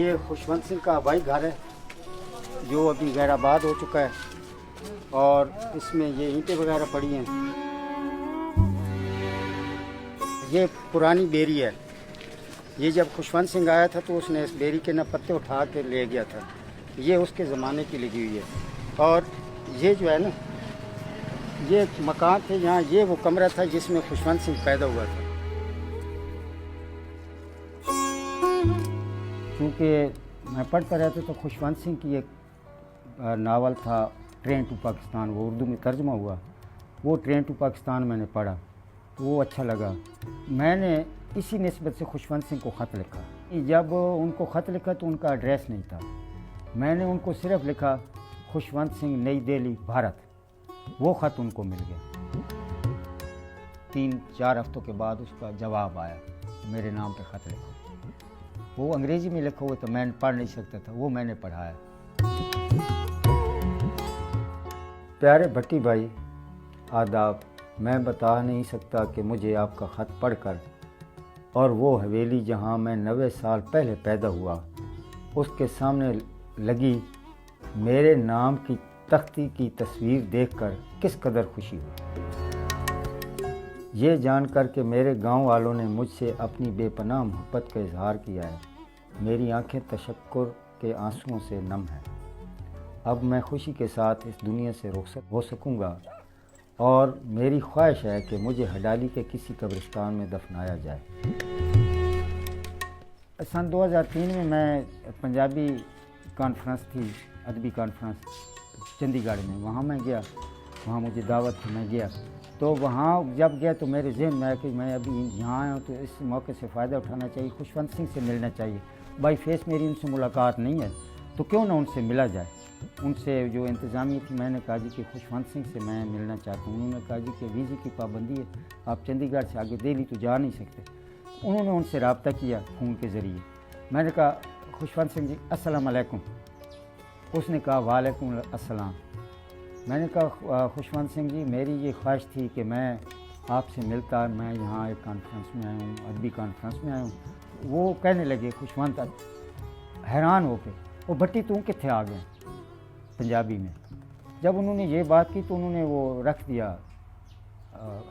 ये खुशवंत सिंह का हवाई घर है जो अभी गैराबाद हो चुका है और इसमें ये ईंटें वगैरह पड़ी हैं। ये पुरानी बेरी है। ये जब खुशवंत सिंह आया था तो उसने इस बेरी के न पत्ते उठा के ले गया था। ये उसके ज़माने की लगी हुई है। और ये जो है ना, ये मकान थे यहाँ, ये वो कमरा था जिसमें खुशवंत सिंह पैदा हुआ था। क्योंकि मैं पढ़ता रहता तो खुशवंत सिंह की एक नावल था ट्रेन टू पाकिस्तान, वो उर्दू में तर्जमा हुआ। वो ट्रेन टू पाकिस्तान मैंने पढ़ा तो वो अच्छा लगा। मैंने इसी निस्बत से खुशवंत सिंह को ख़त लिखा। जब उनको ख़त लिखा तो उनका एड्रेस नहीं था। मैंने उनको सिर्फ लिखा खुशवंत सिंह, नई दिल्ली, भारत। वो ख़त उनको मिल गया। 3-4 हफ्तों के बाद उसका जवाब आया, मेरे नाम पे ख़त लिखो। वो अंग्रेज़ी में लिखा हुआ तो मैं पढ़ नहीं सकता था, वो मैंने पढ़ाया। प्यारे भट्टी भाई, आदाब। मैं बता नहीं सकता कि मुझे आपका ख़त पढ़कर और वो हवेली जहाँ मैं 90 साल पहले पैदा हुआ उसके सामने लगी मेरे नाम की तख्ती की तस्वीर देखकर किस कदर खुशी हुई। ये जानकर कि मेरे गांव वालों ने मुझसे अपनी बेपनाह मोहब्बत का इजहार किया है, मेरी आंखें तशक्कुर के आंसुओं से नम हैं। अब मैं खुशी के साथ इस दुनिया से रुखसत हो सकूंगा और मेरी ख्वाहिश है कि मुझे हडाली के किसी कब्रिस्तान में दफनाया जाए। सन 2003 में मैं पंजाबी कॉन्फ्रेंस थी, अदबी कॉन्फ्रेंस चंडीगढ़ में, वहाँ मैं गया। वहाँ मुझे दावत थी, मैं गया। तो वहाँ जब गया तो मेरे जहन में आया कि मैं अभी यहाँ आया हूँ तो इस मौके से फ़ायदा उठाना चाहिए, खुशवंत सिंह से मिलना चाहिए। बाई फेस मेरी उनसे मुलाकात नहीं है तो क्यों ना उनसे मिला जाए। उनसे जो इंतज़ामिया थी, मैंने कहा जी कि खुशवंत सिंह से मैं मिलना चाहता हूँ। उन्होंने कहा जी कि वीज़े की पाबंदी है, आप चंडीगढ़ से आगे दिल्ली तो जा नहीं सकते। उन्होंने उनसे रब्ता किया फ़ोन के ज़रिए। मैंने कहा खुशवंत सिंह जी अस्सलाम वालेकुम। उसने कहा वालेकुम अस्सलाम। मैंने कहा खुशवंत सिंह जी, मेरी ये ख्वाहिश थी कि मैं आपसे मिलता, मैं यहाँ एक कॉन्फ्रेंस में आया हूँ, अदबी कॉन्फ्रेंस में आया हूँ। वो कहने लगे खुशवंत हैरान हो के, वो भट्टी तू कित्थे आ गए, पंजाबी में। जब उन्होंने ये बात की तो उन्होंने वो रख दिया,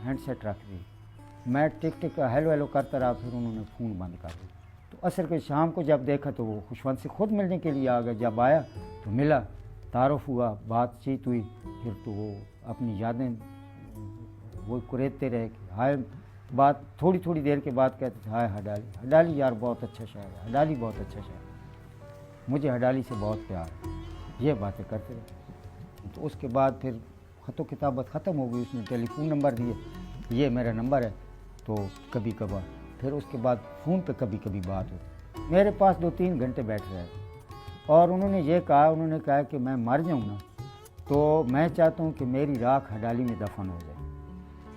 हैंडसेट रख दी। मैं टिक टिक हेलो हेलो करता रहा, फिर उन्होंने फ़ोन बंद कर दिया। तो असर के शाम को जब देखा तो वो खुशवंत से खुद मिलने के लिए आ गया। जब आया तो मिला, तारुफ हुआ, बातचीत हुई। फिर तो वो अपनी यादें वो कुरेदते रहे कि हाय, बात थोड़ी थोड़ी देर के बाद कहते थे हाय हडाली, हडाली यार बहुत अच्छा शहर है, हडाली बहुत अच्छा शहर है, मुझे हडाली से बहुत प्यार है। ये बातें करते रहे। तो उसके बाद फिर ख़तो किताबत ख़त्म हो गई। उसने टेलीफोन नंबर दिए, ये मेरा नंबर है, तो कभी कभार फिर उसके बाद फ़ोन पे कभी कभी बात होती। मेरे पास 2-3 घंटे बैठ रहे और उन्होंने ये कहा, उन्होंने कहा कि मैं मर जाऊँ ना तो मैं चाहता हूँ कि मेरी राख हडाली में दफन हो जाए।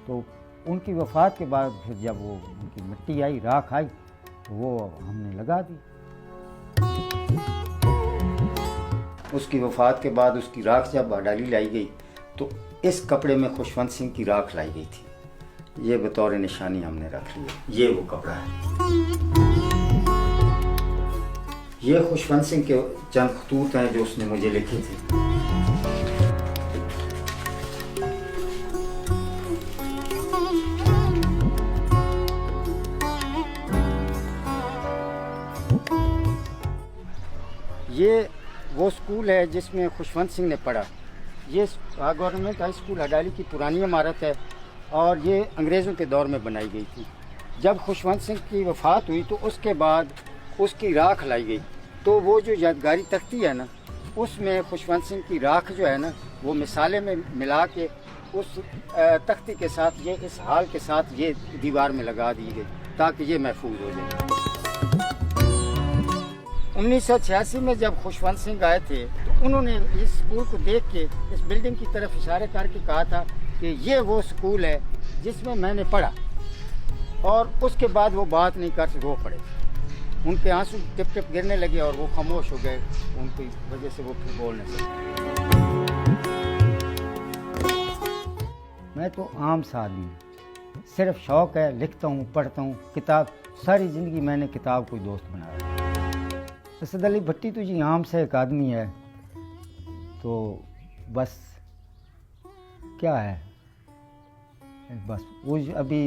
तो उनकी वफ़ात के बाद फिर जब वो उनकी मिट्टी आई, राख आई, तो वो हमने लगा दी। उसकी वफ़ात के बाद उसकी राख जब हडाली लाई गई तो इस कपड़े में खुशवंत सिंह की राख लाई गई थी। ये बतौर निशानी हमने रख ली। ये वो कपड़ा है। ये खुशवंत सिंह के चंद खतूत हैं जो उसने मुझे लिखे थे। ये वो स्कूल है जिसमें खुशवंत सिंह ने पढ़ा। ये गवर्नमेंट हाई स्कूल हडाली की पुरानी इमारत है और ये अंग्रेज़ों के दौर में बनाई गई थी। जब खुशवंत सिंह की वफ़ात हुई तो उसके बाद उसकी राख लाई गई। तो वो जो यादगारी तख्ती है ना, उसमें खुशवंत सिंह की राख जो है ना, वो मिसाले में मिला के उस तख्ती के साथ, ये इस हाल के साथ ये दीवार में लगा दी गई ताकि ये महफूज हो जाए। 1986 में जब खुशवंत सिंह आए थे तो उन्होंने इस स्कूल को देख के इस बिल्डिंग की तरफ इशारे करके कहा था कि ये वो स्कूल है जिसमें मैंने पढ़ा। और उसके बाद वो बात नहीं कर रो पड़े। उनके आंसू टिप टिप गिरने लगे और वो खामोश हो गए। उनकी वजह से वो फिर बोल नहीं सके। मैं तो आम सा आदमी हूँ, सिर्फ शौक़ है, लिखता हूँ, पढ़ता हूँ, किताब, सारी ज़िंदगी मैंने किताब को दोस्त बनाया। असद अली भट्टी तो जी आम से एक आदमी है, तो बस क्या है, बस वो अभी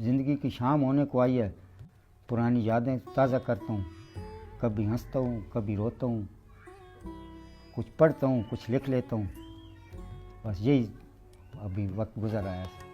ज़िंदगी की शाम होने को आई है, पुरानी यादें ताज़ा करता हूँ, कभी हंसता हूँ कभी रोता हूँ, कुछ पढ़ता हूँ कुछ लिख लेता हूँ, बस यही अभी वक्त गुजर आया है।